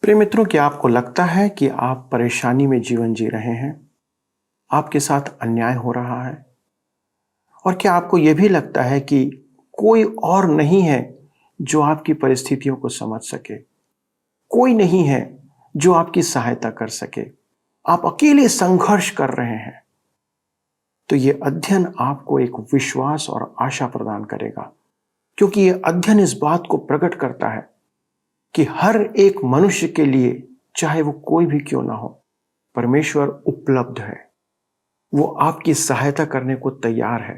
प्रिय मित्रों, क्या आपको लगता है कि आप परेशानी में जीवन जी रहे हैं? आपके साथ अन्याय हो रहा है? और क्या आपको यह भी लगता है कि कोई और नहीं है जो आपकी परिस्थितियों को समझ सके? कोई नहीं है जो आपकी सहायता कर सके? आप अकेले संघर्ष कर रहे हैं। तो यह अध्ययन आपको एक विश्वास और आशा प्रदान करेगा, क्योंकि यह अध्ययन इस बात को प्रकट करता है कि हर एक मनुष्य के लिए, चाहे वो कोई भी क्यों ना हो, परमेश्वर उपलब्ध है। वो आपकी सहायता करने को तैयार है,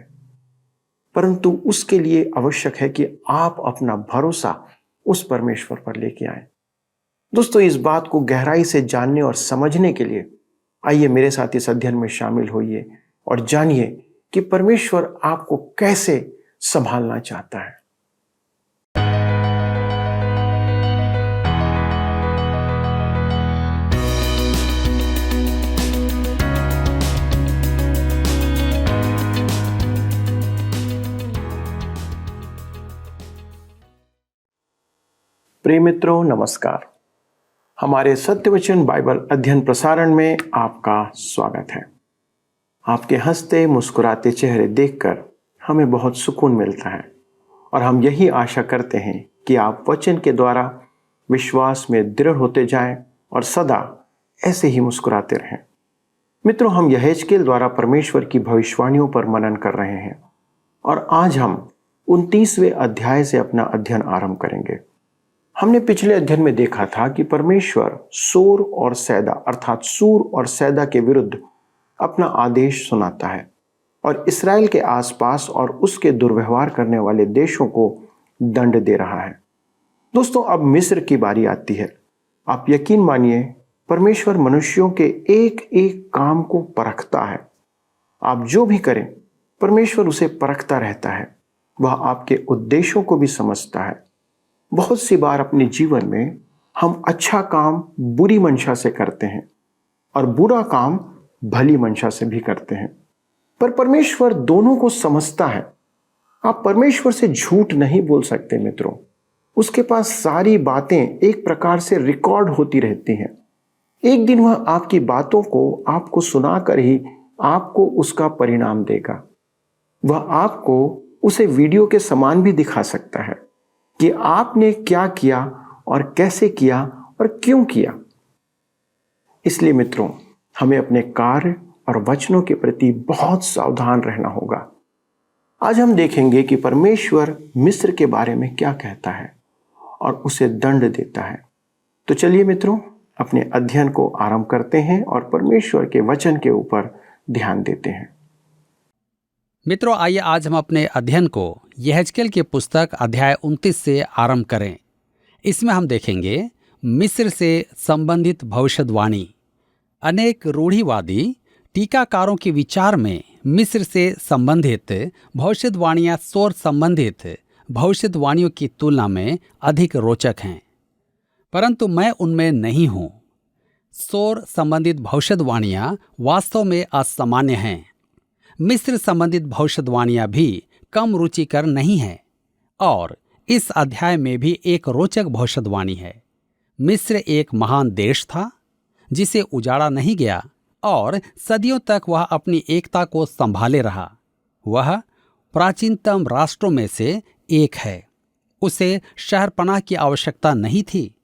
परंतु उसके लिए आवश्यक है कि आप अपना भरोसा उस परमेश्वर पर लेके आए। दोस्तों, इस बात को गहराई से जानने और समझने के लिए आइए मेरे साथ इस अध्ययन में शामिल होइए और जानिए कि परमेश्वर आपको कैसे संभालना चाहता है। प्रिय मित्रों, नमस्कार। हमारे सत्यवचन बाइबल अध्ययन प्रसारण में आपका स्वागत है। आपके हंसते मुस्कुराते चेहरे देखकर हमें बहुत सुकून मिलता है और हम यही आशा करते हैं कि आप वचन के द्वारा विश्वास में दृढ़ होते जाएं और सदा ऐसे ही मुस्कुराते रहें। मित्रों, हम यहेजकेल द्वारा परमेश्वर की भविष्यवाणियों पर मनन कर रहे हैं और आज हम 29वें अध्याय से अपना अध्ययन आरंभ करेंगे। हमने पिछले अध्ययन में देखा था कि परमेश्वर सोर और सैदा अर्थात सूर और सैदा के विरुद्ध अपना आदेश सुनाता है और इस्राएल के आसपास और उसके दुर्व्यवहार करने वाले देशों को दंड दे रहा है। दोस्तों, अब मिस्र की बारी आती है। आप यकीन मानिए, परमेश्वर मनुष्यों के एक एक काम को परखता है। आप जो भी करें, परमेश्वर उसे परखता रहता है। वह आपके उद्देश्यों को भी समझता है। बहुत सी बार अपने जीवन में हम अच्छा काम बुरी मंशा से करते हैं और बुरा काम भली मंशा से भी करते हैं, पर परमेश्वर दोनों को समझता है। आप परमेश्वर से झूठ नहीं बोल सकते मित्रों। उसके पास सारी बातें एक प्रकार से रिकॉर्ड होती रहती हैं। एक दिन वह आपकी बातों को आपको सुनाकर ही आपको उसका परिणाम देगा। वह आपको उसे वीडियो के समान भी दिखा सकता है कि आपने क्या किया और कैसे किया और क्यों किया। इसलिए मित्रों, हमें अपने कार्य और वचनों के प्रति बहुत सावधान रहना होगा। आज हम देखेंगे कि परमेश्वर मिस्र के बारे में क्या कहता है और उसे दंड देता है। तो चलिए मित्रों, अपने अध्ययन को आरंभ करते हैं और परमेश्वर के वचन के ऊपर ध्यान देते हैं। मित्रों, आइए आज हम अपने अध्ययन को यहेजकेल की पुस्तक अध्याय 29 से आरंभ करें। इसमें हम देखेंगे मिस्र से संबंधित भविष्यवाणी। अनेक रूढ़िवादी टीकाकारों के विचार में मिस्र से संबंधित भविष्यवाणियां सोर संबंधित भविष्यवाणियों की तुलना में अधिक रोचक हैं, परंतु मैं उनमें नहीं हूं। सोर संबंधित भविष्यवाणियां वास्तव में असामान्य हैं। मिस्र संबंधित भविष्यवाणियां भी कम रुचिकर नहीं है। और इस अध्याय में भी एक रोचक भविष्यवाणी है। मिस्र एक महान देश था जिसे उजाड़ा नहीं गया और सदियों तक वह अपनी एकता को संभाले रहा। वह प्राचीनतम राष्ट्रों में से एक है। उसे शहरपनाह की आवश्यकता नहीं थी,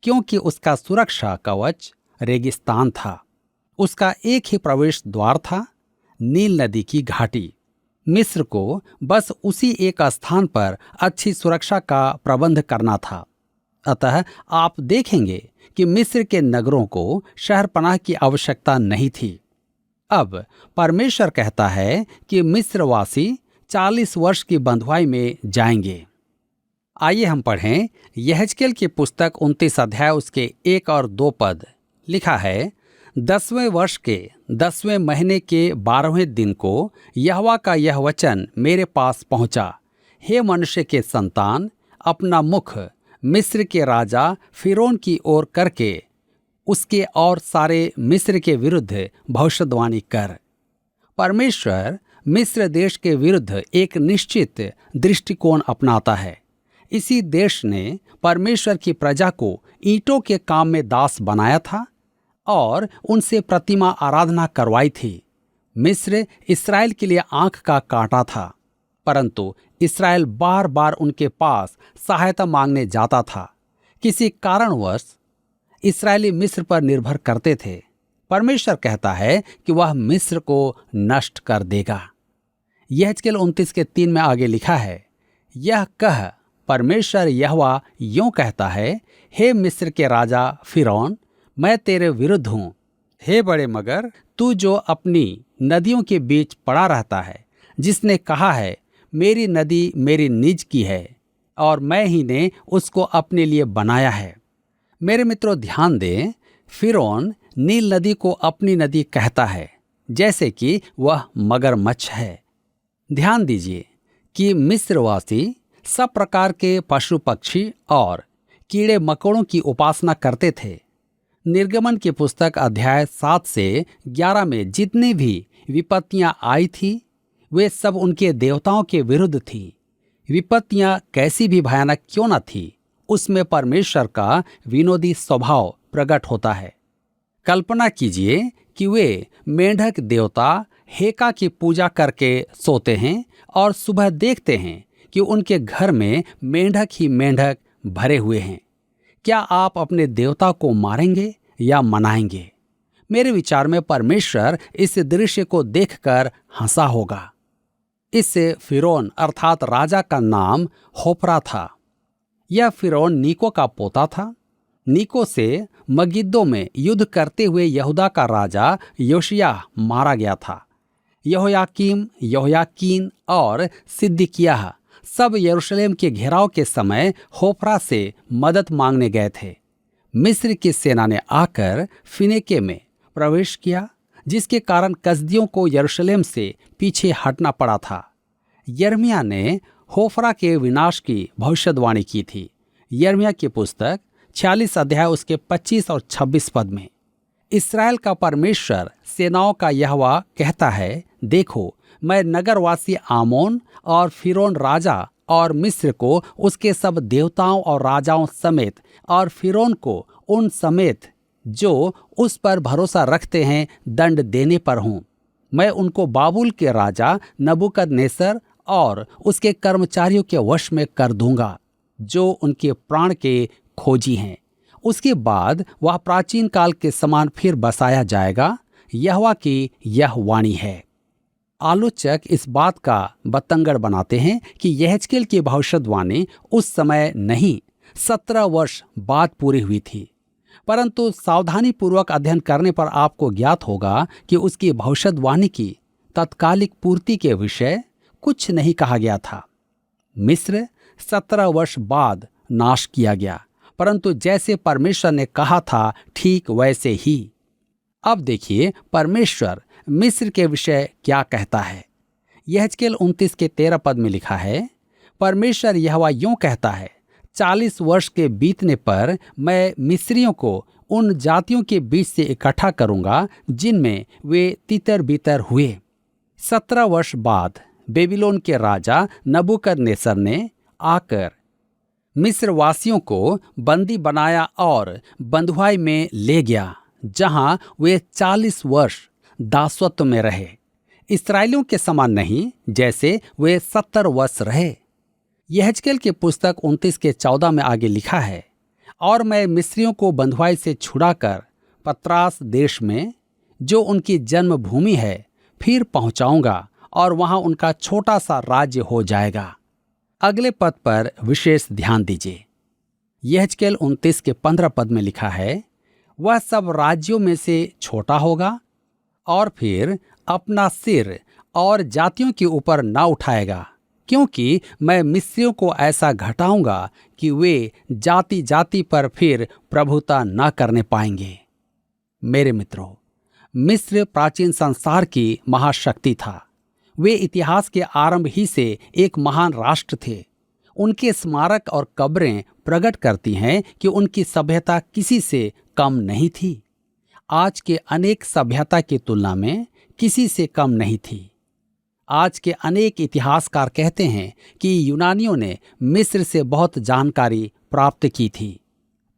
क्योंकि उसका सुरक्षा कवच रेगिस्तान था। उसका एक ही प्रवेश द्वार था, नील नदी की घाटी। मिस्र को बस उसी एक स्थान पर अच्छी सुरक्षा का प्रबंध करना था। अतः आप देखेंगे कि मिस्र के नगरों को शहरपनाह की आवश्यकता नहीं थी। अब परमेश्वर कहता है कि मिस्रवासी 40 वर्ष की बंधुआई में जाएंगे। आइए हम पढ़ें यहेजकेल की पुस्तक 29 अध्याय उसके 1 और 2 पद। लिखा है, 10वें वर्ष के 10वें महीने के 12वें दिन को यहोवा का यह वचन मेरे पास पहुंचा। हे मनुष्य के संतान, अपना मुख मिस्र के राजा फिरौन की ओर करके उसके और सारे मिस्र के विरुद्ध भविष्यवाणी कर। परमेश्वर मिस्र देश के विरुद्ध एक निश्चित दृष्टिकोण अपनाता है। इसी देश ने परमेश्वर की प्रजा को ईंटों के काम में दास बनाया था और उनसे प्रतिमा आराधना करवाई थी। मिस्र इसराइल के लिए आंख का कांटा था, परंतु इसराइल बार बार उनके पास सहायता मांगने जाता था। किसी कारणवश इसराइली मिस्र पर निर्भर करते थे। परमेश्वर कहता है कि वह मिस्र को नष्ट कर देगा। यहेजकेल 29:3 में आगे लिखा है, यह कह परमेश्वर यहोवा यूं कहता है, हे मिस्र के राजा फिरौन, मैं तेरे विरुद्ध हूं। हे बड़े मगर, तू जो अपनी नदियों के बीच पड़ा रहता है, जिसने कहा है मेरी नदी मेरी निज की है और मैं ही ने उसको अपने लिए बनाया है। मेरे मित्रों, ध्यान दें, फिरौन नील नदी को अपनी नदी कहता है, जैसे कि वह मगरमच्छ है। ध्यान दीजिए कि मिस्रवासी सब प्रकार के पशु पक्षी और कीड़े मकोड़ों की उपासना करते थे। निर्गमन की पुस्तक अध्याय 7 से 11 में जितनी भी विपत्तियां आई थी, वे सब उनके देवताओं के विरुद्ध थी। विपत्तियां कैसी भी भयानक क्यों न थी, उसमें परमेश्वर का विनोदी स्वभाव प्रकट होता है। कल्पना कीजिए कि वे मेंढक देवता हेका की पूजा करके सोते हैं और सुबह देखते हैं कि उनके घर में मेंढक ही मेंढक भरे हुए हैं। क्या आप अपने देवता को मारेंगे या मनाएंगे? मेरे विचार में परमेश्वर इस दृश्य को देखकर हंसा होगा। इस फिरौन अर्थात राजा का नाम होप्रा था। यह फिरौन नीको का पोता था। नीको से मगिद्दो में युद्ध करते हुए यहूदा का राजा योशिय्याह मारा गया था। यहोयाकीम, यहोयाकीन और सिद्किय्याह सब यरूशलेम के घेराव के समय होप्रा से मदद मांगने गए थे। मिस्र की सेना ने आकर फिनेके में प्रवेश किया, जिसके कारण कसदियों को यरूशलेम से पीछे हटना पड़ा था। यिर्मयाह ने होफ्रा के विनाश की भविष्यवाणी की थी। यिर्मयाह की पुस्तक 46 अध्याय उसके 25 और 26 पद में, इस्राएल का परमेश्वर सेनाओं का यहोवा कहता है, देखो, मैं नगरवासी आमोन और फिरौन राजा और मिस्र को उसके सब देवताओं और राजाओं समेत और फिरौन को उन समेत जो उस पर भरोसा रखते हैं दंड देने पर हूँ। मैं उनको बाबुल के राजा नबूकदनेस्सर और उसके कर्मचारियों के वश में कर दूंगा, जो उनके प्राण के खोजी हैं। उसके बाद वह प्राचीन काल के समान फिर बसाया जाएगा। यहोवा की यह वाणी है। आलोचक इस बात का बतंगड़ बनाते हैं कि यहेजकेल की भविष्यवाणी उस समय नहीं 17 वर्ष बाद पूरी हुई थी, परंतु सावधानी पूर्वक अध्ययन करने पर आपको ज्ञात होगा कि उसकी भविष्यवाणी की तत्कालिक पूर्ति के विषय कुछ नहीं कहा गया था। मिस्र 17 वर्ष बाद नाश किया गया, परंतु जैसे परमेश्वर ने कहा था ठीक वैसे ही। अब देखिए परमेश्वर मिस्र के विषय क्या कहता है। यहेजकेल 29 के 13 पद में लिखा है, परमेश्वर यहोवा यूं कहता है, 40 वर्ष के बीतने पर मैं मिस्रियों को उन जातियों के बीच से इकट्ठा करूंगा जिनमें वे तितर बितर हुए। 17 वर्ष बाद बेबीलोन के राजा नबूकदनेस्सर ने आकर मिस्र वासियों को बंदी बनाया और बंधुआई में ले गया, जहां वे 40 वर्ष दासत्व में रहे। इस्राएलियों के समान नहीं, जैसे वे 70 वर्ष रहे। यहेजकेल की पुस्तक 29 के 14 में आगे लिखा है, और मैं मिस्रियों को बंधुआई से छुड़ाकर पत्रास देश में, जो उनकी जन्मभूमि है, फिर पहुंचाऊंगा और वहां उनका छोटा सा राज्य हो जाएगा। अगले पद पर विशेष ध्यान दीजिए। यहेजकेल 29 के 15 पद में लिखा है, वह सब राज्यों में से छोटा होगा और फिर अपना सिर और जातियों के ऊपर ना उठाएगा, क्योंकि मैं मिस्रियों को ऐसा घटाऊंगा कि वे जाति जाति पर फिर प्रभुता न करने पाएंगे। मेरे मित्रों, मिस्र प्राचीन संसार की महाशक्ति था। वे इतिहास के आरंभ ही से एक महान राष्ट्र थे। उनके स्मारक और कब्रें प्रकट करती हैं कि उनकी सभ्यता किसी से कम नहीं थी। आज के अनेक सभ्यता की तुलना में किसी से कम नहीं थी। आज के अनेक इतिहासकार कहते हैं कि यूनानियों ने मिस्र से बहुत जानकारी प्राप्त की थी,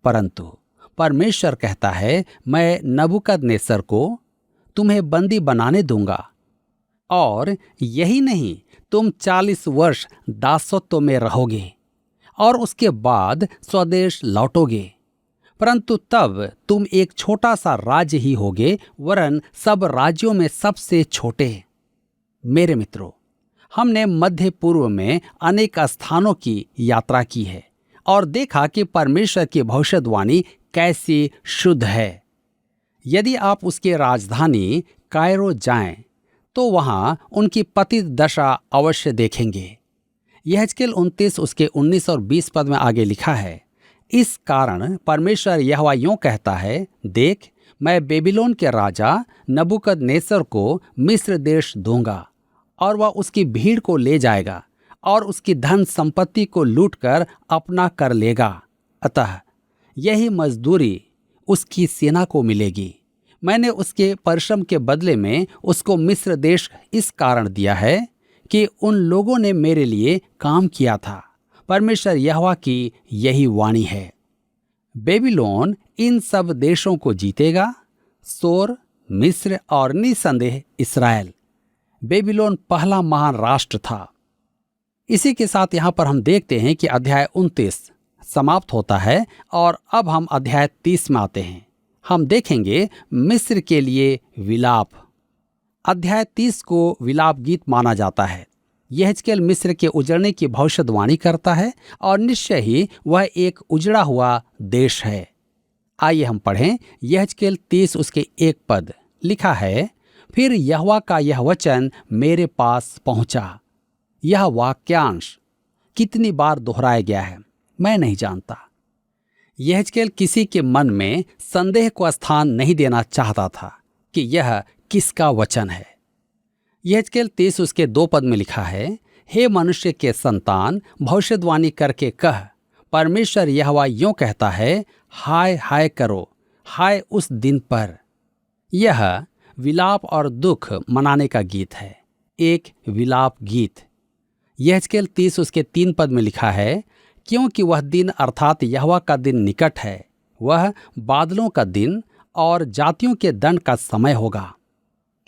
परंतु परमेश्वर कहता है, मैं नबूकदनेस्सर को तुम्हें बंदी बनाने दूंगा, और यही नहीं, तुम 40 वर्ष दासत्व में रहोगे और उसके बाद स्वदेश लौटोगे, परंतु तब तुम एक छोटा सा राज्य ही होगे, वरन सब राज्यों में सबसे छोटे। मेरे मित्रों, हमने मध्य पूर्व में अनेक स्थानों की यात्रा की है और देखा कि परमेश्वर की भविष्यवाणी कैसी शुद्ध है। यदि आप उसकी राजधानी कायरो जाएं, तो वहां उनकी पतित दशा अवश्य देखेंगे। यहेजकेल 29 उसके 19 और 20 पद में आगे लिखा है, इस कारण परमेश्वर यहोवा यूं कहता है, देख, मैं बेबीलोन के राजा नबूकदनेस्सर को मिस्र देश दूंगा और वह उसकी भीड़ को ले जाएगा और उसकी धन संपत्ति को लूटकर अपना कर लेगा। अतः यही मजदूरी उसकी सेना को मिलेगी। मैंने उसके परिश्रम के बदले में उसको मिस्र देश इस कारण दिया है कि उन लोगों ने मेरे लिए काम किया था। परमेश्वर यहोवा की यही वाणी है। बेबीलोन इन सब देशों को जीतेगा, सोर, मिस्र और निसंदेह इस्राएल। बेबीलोन पहला महान राष्ट्र था। इसी के साथ यहाँ पर हम देखते हैं कि अध्याय 29 समाप्त होता है और अब हम अध्याय 30 में आते हैं। हम देखेंगे मिस्र के लिए विलाप। अध्याय 30 को विलाप गीत माना जाता है। यहेजकेल मिस्र के उजड़ने की भविष्यवाणी करता है और निश्चय ही वह एक उजड़ा हुआ देश है। आइए हम पढ़ें यहेजकेल 30 उसके 1 पद। लिखा है, फिर यहोवा का यह वचन मेरे पास पहुंचा। यह वाक्यांश कितनी बार दोहराया गया है मैं नहीं जानता। यहेजकेल किसी के मन में संदेह को स्थान नहीं देना चाहता था कि यह किसका वचन है। यहेजकेल 30 उसके 2 पद में लिखा है, हे मनुष्य के संतान, भविष्यवाणी करके कह, परमेश्वर यहोवा यूं कहता है, हाय हाय करो, हाय उस दिन पर। यह विलाप और दुख मनाने का गीत है, एक विलाप गीत। यहेजकेल 30 उसके 3 पद में लिखा है, क्योंकि वह दिन अर्थात यहोवा का दिन निकट है, वह बादलों का दिन और जातियों के दंड का समय होगा।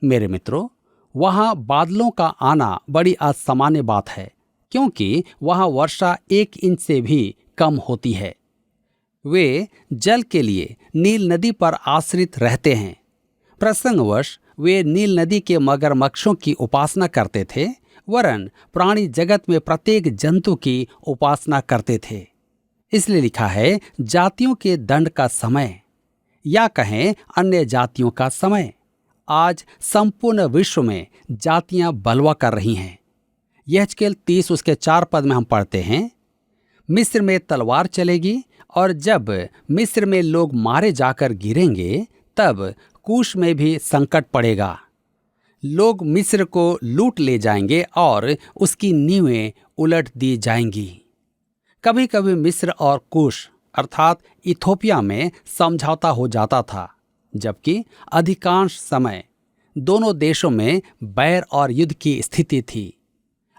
मेरे मित्रों, वहां बादलों का आना बड़ी असामान्य बात है, क्योंकि वहां वर्षा 1 इंच से भी कम होती है। वे जल के लिए नील नदी पर आश्रित रहते हैं। प्रसंगवश वे नील नदी के मगरमच्छों की उपासना करते थे, वरन प्राणी जगत में प्रत्येक जंतु की उपासना करते थे। इसलिए लिखा है, जातियों के दंड का समय, या कहें अन्य जातियों का समय। आज संपूर्ण विश्व में जातियां बलवा कर रही हैं। यहेजकेल 30 उसके 4 पद में हम पढ़ते हैं, मिस्र में तलवार चलेगी और जब मिस्र में लोग मारे जाकर गिरेंगे, तब कूश में भी संकट पड़ेगा। लोग मिस्र को लूट ले जाएंगे और उसकी नींवें उलट दी जाएंगी। कभी कभी मिस्र और कूश अर्थात इथोपिया में समझौता हो जाता था, जबकि अधिकांश समय दोनों देशों में बैर और युद्ध की स्थिति थी।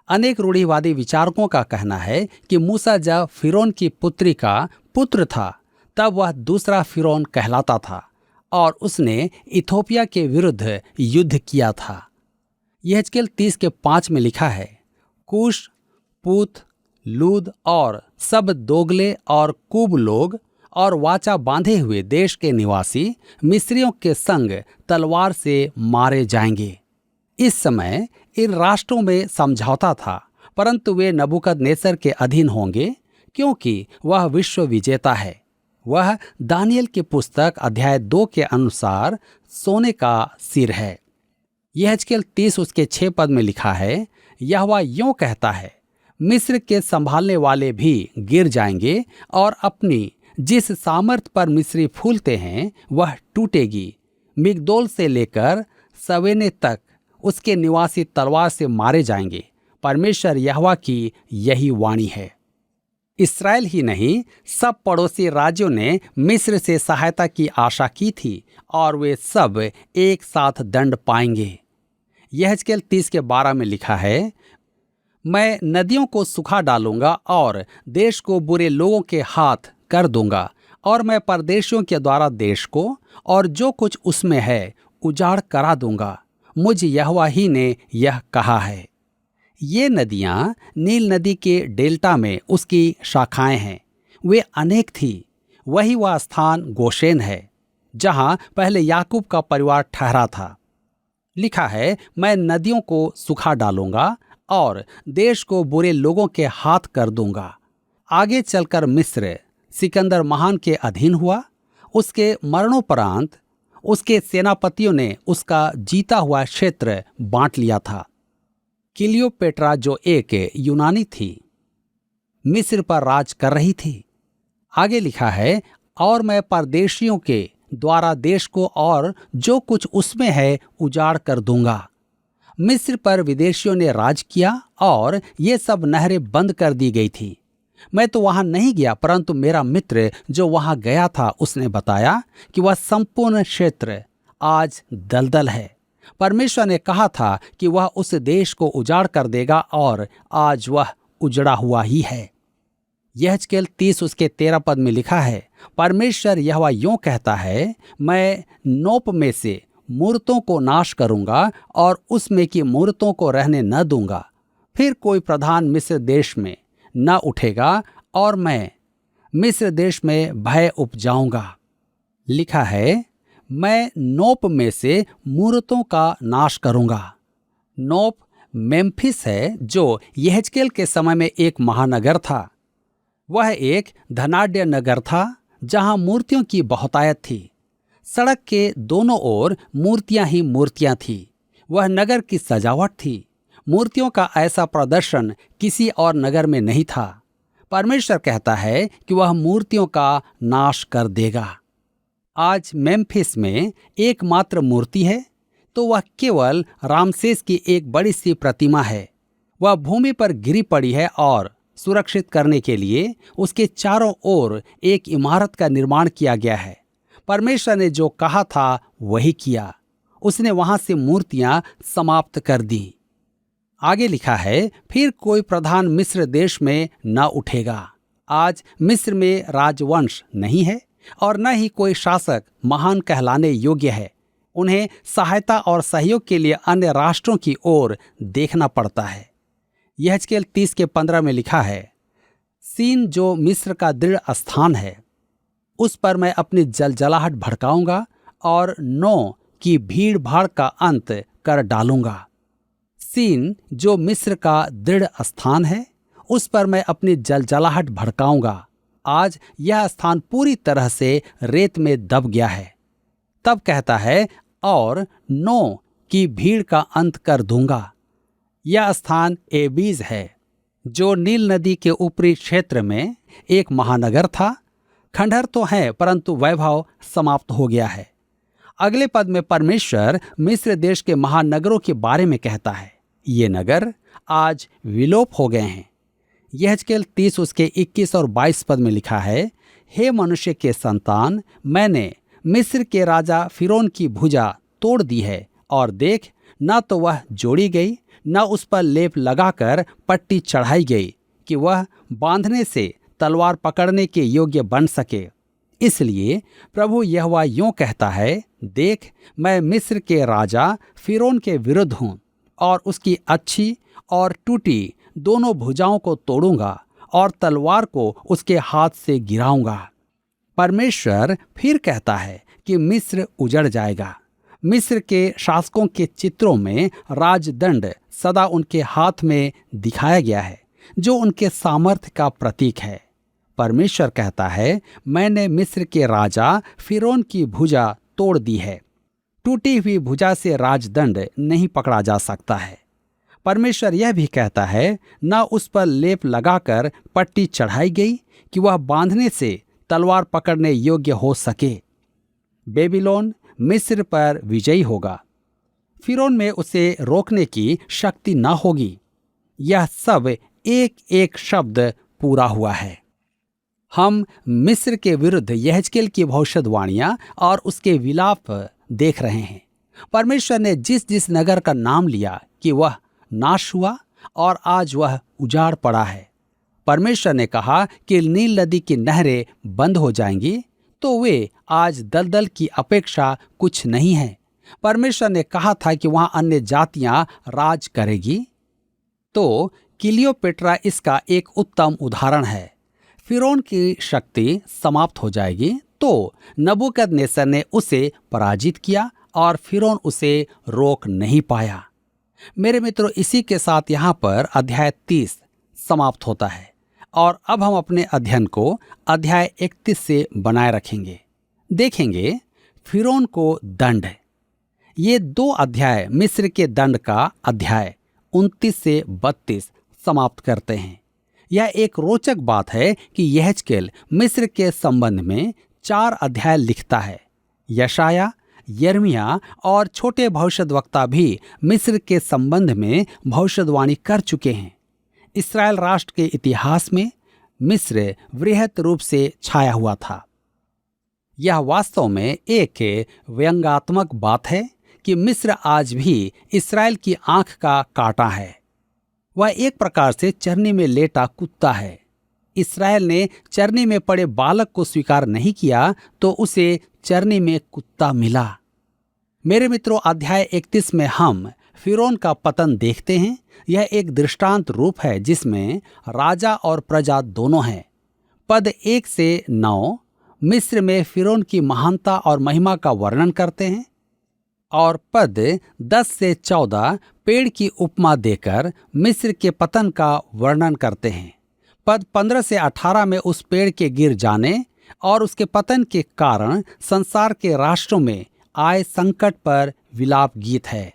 अनेक रूढ़िवादी विचारकों का कहना है कि मूसा जब फिरौन की पुत्री का पुत्र था, तब वह दूसरा फिरौन कहलाता था और उसने इथोपिया के विरुद्ध युद्ध किया था। यहेजकेल 30 के 5 में लिखा है, कूश, पूत, लूद और सब दोगले और कुब लोग और वाचा बांधे हुए देश के निवासी मिस्रियों के संग तलवार से मारे जाएंगे। इस समय इन राष्ट्रों में समझौता था, परंतु वे नबूकदनेस्सर के अधीन होंगे, क्योंकि वह विश्व विजेता है। वह दानियल की पुस्तक अध्याय 2 के अनुसार सोने का सिर है। यहेजकेल 30 उसके 6 पद में लिखा है, यहोवा यूं कहता है, मिस्र के संभालने वाले भी गिर जाएंगे और अपनी जिस सामर्थ पर मिस्री फूलते हैं वह टूटेगी। मिगदोल से लेकर सवेने तक उसके निवासी तलवार से मारे जाएंगे। परमेश्वर यहोवा की यही वाणी है। इस्राएल ही नहीं, सब पड़ोसी राज्यों ने मिस्र से सहायता की आशा की थी और वे सब एक साथ दंड पाएंगे। यहेजकेल 30:12 में लिखा है, मैं नदियों को सुखा डालूंगा और देश को बुरे लोगों के हाथ कर दूंगा, और मैं परदेशियों के द्वारा देश को और जो कुछ उसमें है उजाड़ करा दूंगा। मुझ यहोवा ही ने यह कहा है। ये नदियां नील नदी के डेल्टा में उसकी शाखाएं हैं। वे अनेक थी। वही वह स्थान गोशेन है जहां पहले याकूब का परिवार ठहरा था। लिखा है, मैं नदियों को सुखा डालूंगा और देश को बुरे लोगों के हाथ कर दूंगा। आगे चलकर मिस्र सिकंदर महान के अधीन हुआ। उसके मरणोपरांत उसके सेनापतियों ने उसका जीता हुआ क्षेत्र बांट लिया था। क्लियोपेट्रा जो एक यूनानी थी, मिस्र पर राज कर रही थी। आगे लिखा है, और मैं परदेशियों के द्वारा देश को और जो कुछ उसमें है उजाड़ कर दूंगा। मिस्र पर विदेशियों ने राज किया और ये सब नहरें बंद कर दी गई थी। मैं तो वहां नहीं गया, परंतु मेरा मित्र जो वहां गया था उसने बताया कि वह संपूर्ण क्षेत्र आज दलदल है। परमेश्वर ने कहा था कि वह उस देश को उजाड़ कर देगा और आज वह उजड़ा हुआ ही है। यहेजकेल 30:13 में लिखा है, परमेश्वर यहोवा यूं कहता है, मैं नोप में से मूर्तों को नाश करूंगा और उसमें की मूर्तों को रहने न दूंगा। फिर कोई प्रधान मिस्र देश में न उठेगा और मैं मिस्र देश में भय उपजाऊंगा। लिखा है, मैं नोप में से मूर्तों का नाश करूंगा। नोप मेम्फिस है जो यहेजकेल के समय में एक महानगर था। वह एक धनाढ्य नगर था जहां मूर्तियों की बहुतायत थी। सड़क के दोनों ओर मूर्तियां ही मूर्तियां थी। वह नगर की सजावट थी। मूर्तियों का ऐसा प्रदर्शन किसी और नगर में नहीं था। परमेश्वर कहता है कि वह मूर्तियों का नाश कर देगा। आज मेम्फिस में एकमात्र मूर्ति है तो वह केवल रामसेस की एक बड़ी सी प्रतिमा है। वह भूमि पर गिरी पड़ी है और सुरक्षित करने के लिए उसके चारों ओर एक इमारत का निर्माण किया गया है। परमेश्वर ने जो कहा था वही किया। उसने वहां से मूर्तियां समाप्त कर दी। आगे लिखा है, फिर कोई प्रधान मिस्र देश में न उठेगा। आज मिस्र में राजवंश नहीं है और न ही कोई शासक महान कहलाने योग्य है। उन्हें सहायता और सहयोग के लिए अन्य राष्ट्रों की ओर देखना पड़ता है। यहेजकेल 30:15 में लिखा है, सीन जो मिस्र का दृढ़ स्थान है, उस पर मैं अपनी जलजलाहट भड़काऊंगा और नो की भीड़ भाड़ का अंत कर डालूंगा। सीन जो मिस्र का दृढ़ स्थान है, उस पर मैं अपनी जलजलाहट भड़काऊंगा। आज यह स्थान पूरी तरह से रेत में दब गया है। तब कहता है, और नो की भीड़ का अंत कर दूंगा। यह स्थान एबीज है जो नील नदी के ऊपरी क्षेत्र में एक महानगर था। खंडहर तो है परंतु वैभव समाप्त हो गया है। अगले पद में परमेश्वर मिस्र देश के महानगरों के बारे में कहता है, ये नगर आज विलोप हो गए हैं। यहेजकेल 30:21 और 22 पद में लिखा है, हे मनुष्य के संतान, मैंने मिस्र के राजा फिरौन की भुजा तोड़ दी है और देख, न तो वह जोड़ी गई न उस पर लेप लगाकर पट्टी चढ़ाई गई कि वह बांधने से तलवार पकड़ने के योग्य बन सके। इसलिए प्रभु यहोवा यूं कहता है, देख, मैं मिस्र के राजा फिरौन के विरुद्ध हूं और उसकी अच्छी और टूटी दोनों भुजाओं को तोड़ूंगा और तलवार को उसके हाथ से गिराऊंगा। परमेश्वर फिर कहता है कि मिस्र उजड़ जाएगा। मिस्र के शासकों के चित्रों में राजदंड सदा उनके हाथ में दिखाया गया है, जो उनके सामर्थ्य का प्रतीक है। परमेश्वर कहता है, मैंने मिस्र के राजा फिरौन की भुजा तोड़ दी है। टूटी हुई भुजा से राजदंड नहीं पकड़ा जा सकता है। परमेश्वर यह भी कहता है, न उस पर लेप लगाकर पट्टी चढ़ाई गई कि वह बांधने से तलवार पकड़ने योग्य हो सके। बेबीलोन मिस्र पर विजयी होगा। फिरौन में उसे रोकने की शक्ति न होगी। यह सब एक एक शब्द पूरा हुआ है। हम मिस्र के विरुद्ध यहेजकेल की भविष्यवाणियां और उसके विलाप देख रहे हैं। परमेश्वर ने जिस जिस नगर का नाम लिया कि वह नाश हुआ और आज वह उजाड़ पड़ा है। परमेश्वर ने कहा कि नील नदी की नहरें बंद हो जाएंगी, तो वे आज दलदल की अपेक्षा कुछ नहीं है। परमेश्वर ने कहा था कि वहां अन्य जातियां राज करेगी, तो क्लियोपेट्रा इसका एक उत्तम उदाहरण है। फिरौन की शक्ति समाप्त हो जाएगी, तो नबूकदनेस्सर ने उसे पराजित किया और फिरौन उसे रोक नहीं पाया। मेरे मित्रों, इसी के साथ यहाँ पर अध्याय 30 समाप्त होता है और अब हम अपने अध्ययन को अध्याय 31 से बनाए रखेंगे। देखेंगे फिरौन को दंड। ये 2 अध्याय मिस्र के दंड का अध्याय 29 से 32 समाप्त करते हैं। यह एक रोचक बात है कि यहेजकेल मिस्र के संबंध में 4 अध्याय लिखता है। यशाया, यिर्मयाह और छोटे भविष्यद्वक्ता भी मिस्र के संबंध में भविष्यवाणी कर चुके हैं। इस्राएल राष्ट्र के इतिहास में मिस्र वृहत रूप से छाया हुआ था। यह वास्तव में एक व्यंग्यात्मक बात है कि मिस्र आज भी इस्राएल की आंख का कांटा है। वह एक प्रकार से चरनी में लेटा कुत्ता है। इस्राएल ने चरनी में पड़े बालक को स्वीकार नहीं किया, तो उसे चरनी में कुत्ता मिला। मेरे मित्रों, अध्याय 31 में हम फिरौन का पतन देखते हैं। यह एक दृष्टांत रूप है जिसमें राजा और प्रजा दोनों हैं। पद 1 से 9 मिस्र में फिरौन की महानता और महिमा का वर्णन करते हैं और पद 10 से 14 पेड़ की उपमा देकर मिस्र के पतन का वर्णन करते हैं। पद 15 से 18 में उस पेड़ के गिर जाने और उसके पतन के कारण संसार के राष्ट्रों में आए संकट पर विलाप गीत है।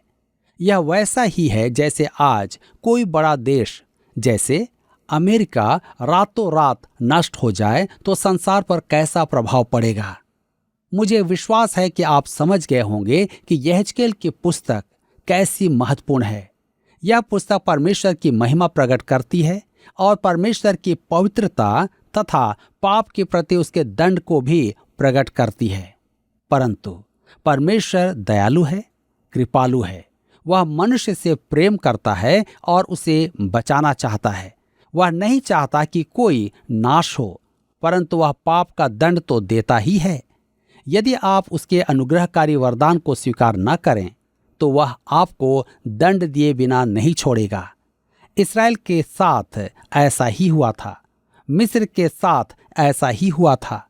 यह वैसा ही है जैसे आज कोई बड़ा देश जैसे अमेरिका रातों रात नष्ट हो जाए तो संसार पर कैसा प्रभाव पड़ेगा। मुझे विश्वास है कि आप समझ गए होंगे कि यहेजकेल की पुस्तक कैसी महत्वपूर्ण है। यह पुस्तक परमेश्वर की महिमा प्रकट करती है और परमेश्वर की पवित्रता तथा पाप के प्रति उसके दंड को भी प्रकट करती है। परंतु परमेश्वर दयालु है, कृपालु है। वह मनुष्य से प्रेम करता है और उसे बचाना चाहता है। वह नहीं चाहता कि कोई नाश हो, परंतु वह पाप का दंड तो देता ही है। यदि आप उसके अनुग्रहकारी वरदान को स्वीकार न करें, तो वह आपको दंड दिए बिना नहीं छोड़ेगा। इस्राएल के साथ ऐसा ही हुआ था। मिस्र के साथ ऐसा ही हुआ था।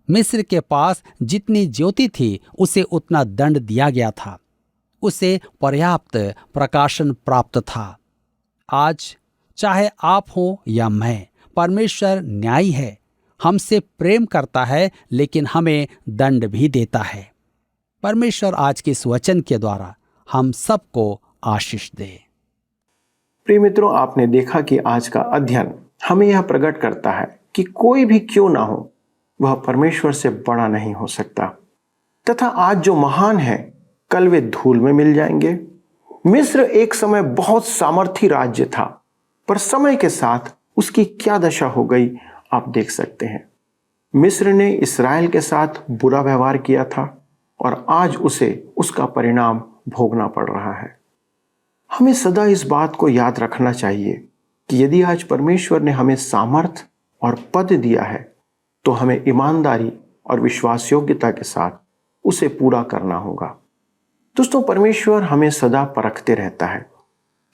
मिस्र के पास जितनी ज्योति थी उसे उतना दंड दिया गया था। उसे पर्याप्त प्रकाशन प्राप्त था। आज चाहे आप हो या मैं, परमेश्वर न्यायी है। हमसे प्रेम करता है लेकिन हमें दंड भी देता है। परमेश्वर आज के इस वचन के द्वारा हम सबको आशीष दे। प्रिय मित्रों, आपने देखा कि आज का अध्ययन हमें यह प्रकट करता है कि कोई भी क्यों ना हो, वह परमेश्वर से बड़ा नहीं हो सकता, तथा आज जो महान है कल वे धूल में मिल जाएंगे। मिस्र एक समय बहुत सामर्थी राज्य था, पर समय के साथ उसकी क्या दशा हो गई आप देख सकते हैं। मिस्र ने इस्राएल के साथ बुरा व्यवहार किया था और आज उसे उसका परिणाम भोगना पड़ रहा है। हमें सदा इस बात को याद रखना चाहिए कि यदि आज परमेश्वर ने हमें सामर्थ और पद दिया है, तो हमें ईमानदारी और विश्वास योग्यता के साथ उसे पूरा करना होगा। दोस्तों, परमेश्वर हमें सदा परखते रहता है।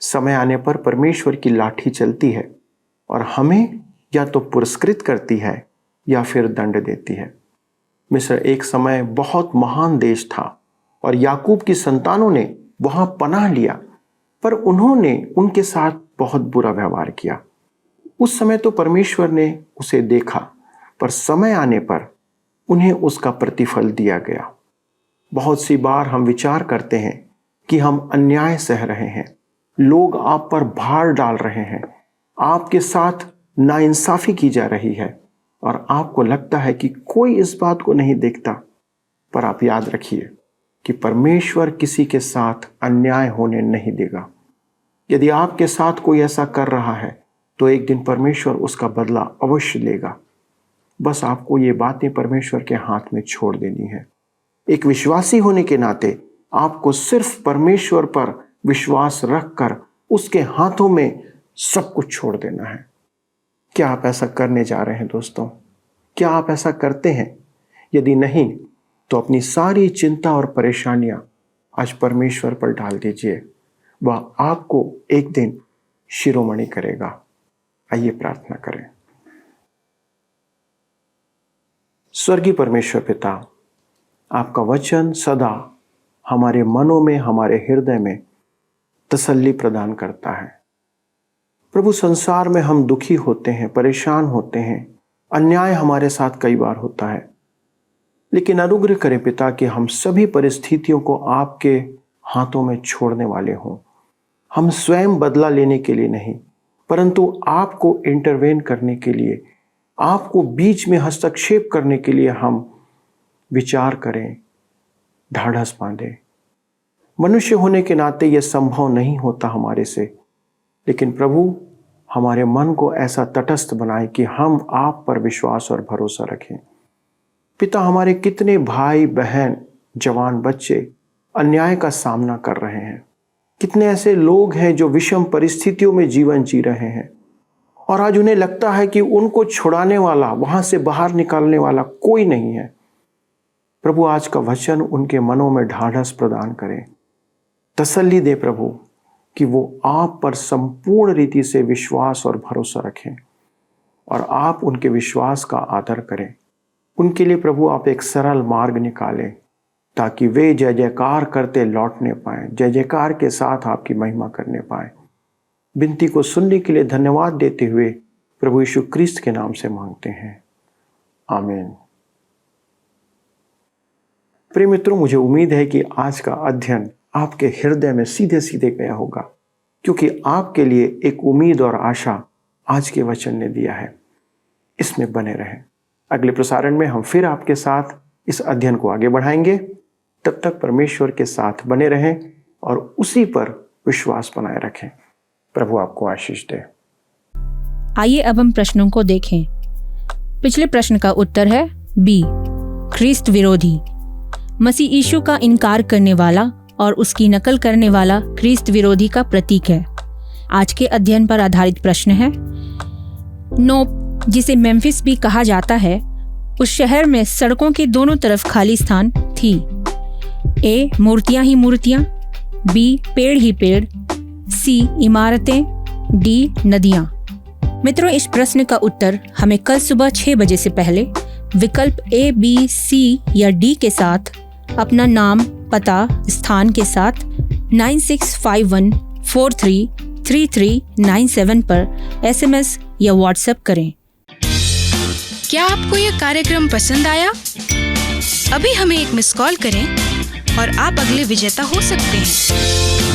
समय आने पर परमेश्वर की लाठी चलती है और हमें या तो पुरस्कृत करती है या फिर दंड देती है। मिस्र एक समय बहुत महान देश था और याकूब की संतानों ने वहां पनाह लिया, पर उन्होंने उनके साथ बहुत बुरा व्यवहार किया। उस समय तो परमेश्वर ने उसे देखा, पर समय आने पर उन्हें उसका प्रतिफल दिया गया। बहुत सी बार हम विचार करते हैं कि हम अन्याय सह रहे हैं, लोग आप पर भार डाल रहे हैं, आपके साथ नाइंसाफी की जा रही है और आपको लगता है कि कोई इस बात को नहीं देखता। पर आप याद रखिए कि परमेश्वर किसी के साथ अन्याय होने नहीं देगा। यदि आपके साथ कोई ऐसा कर रहा है तो एक दिन परमेश्वर उसका बदला अवश्य लेगा। बस आपको ये बातें परमेश्वर के हाथ में छोड़ देनी है। एक विश्वासी होने के नाते आपको सिर्फ परमेश्वर पर विश्वास रखकर उसके हाथों में सब कुछ छोड़ देना है। क्या आप ऐसा करने जा रहे हैं दोस्तों? क्या आप ऐसा करते हैं? यदि नहीं तो अपनी सारी चिंता और परेशानियां आज परमेश्वर पर डाल दीजिए। वह आपको एक दिन शिरोमणि करेगा। आइए प्रार्थना करें। स्वर्गीय परमेश्वर पिता, आपका वचन सदा हमारे मनों में, हमारे हृदय में तसल्ली प्रदान करता है। प्रभु, संसार में हम दुखी होते हैं, परेशान होते हैं, अन्याय हमारे साथ कई बार होता है, लेकिन अनुग्रह करें पिता कि हम सभी परिस्थितियों को आपके हाथों में छोड़ने वाले हों। हम स्वयं बदला लेने के लिए नहीं, परंतु आपको इंटरवेन करने के लिए, आपको बीच में हस्तक्षेप करने के लिए हम विचार करें, ढाढ़स बांधें। मनुष्य होने के नाते यह संभव नहीं होता हमारे से, लेकिन प्रभु हमारे मन को ऐसा तटस्थ बनाए कि हम आप पर विश्वास और भरोसा रखें। पिता, हमारे कितने भाई बहन, जवान बच्चे अन्याय का सामना कर रहे हैं। कितने ऐसे लोग हैं जो विषम परिस्थितियों में जीवन जी रहे हैं और आज उन्हें लगता है कि उनको छुड़ाने वाला, वहां से बाहर निकालने वाला कोई नहीं है। प्रभु, आज का वचन उनके मनों में ढाढ़स प्रदान करें, तसल्ली दे प्रभु कि वो आप पर संपूर्ण रीति से विश्वास और भरोसा रखें और आप उनके विश्वास का आदर करें। उनके लिए प्रभु आप एक सरल मार्ग निकालें ताकि वे जय जयकार करते लौटने पाएं, जय जयकार के साथ आपकी महिमा करने पाएं। विनती को सुनने के लिए धन्यवाद देते हुए प्रभु यीशु क्रिस्त के नाम से मांगते हैं, आमीन। प्रिय मित्रों, मुझे उम्मीद है कि आज का अध्ययन आपके हृदय में सीधे सीधे गया होगा, क्योंकि आपके लिए एक उम्मीद और आशा आज के वचन ने दिया है। इसमें बने रहें। अगले प्रसारण में हम फिर आपके साथ इस अध्ययन को आगे बढ़ाएंगे। तब तक परमेश्वर के साथ बने रहें और उसी पर विश्वास बनाए रखें। प्रभु आपको आशीष दे। आइए अब हम प्रश्नों को देखें। पिछले प्रश्न का उत्तर है बी, ख्रिस्त विरोधी। मसीह यीशु का इनकार करने वाला और उसकी नकल करने वाला ख्रिस्त विरोधी का प्रतीक है। आज के अध्ययन पर आधारित प्रश्न है। नोप, जिसे मेम्फिस भी कहा जाता है, उस शहर में सड़कों के दोनों तरफ खाली स्थान थी। ए, मूर्तियां ही मूर्तियां, बी, पेड़ ही पेड़, सी, इमारतें, डी, नदियां। मित्रों, इस प्रश्न का उत्तर हमें कल सुबह 6 बजे से पहले विकल्प ए, बी, सी या डी के साथ अपना नाम, पता, स्थान के साथ 9651433397 पर SMS या WhatsApp करें। क्या आपको यह कार्यक्रम पसंद आया? अभी हमें एक मिस कॉल करें और आप अगले विजेता हो सकते हैं।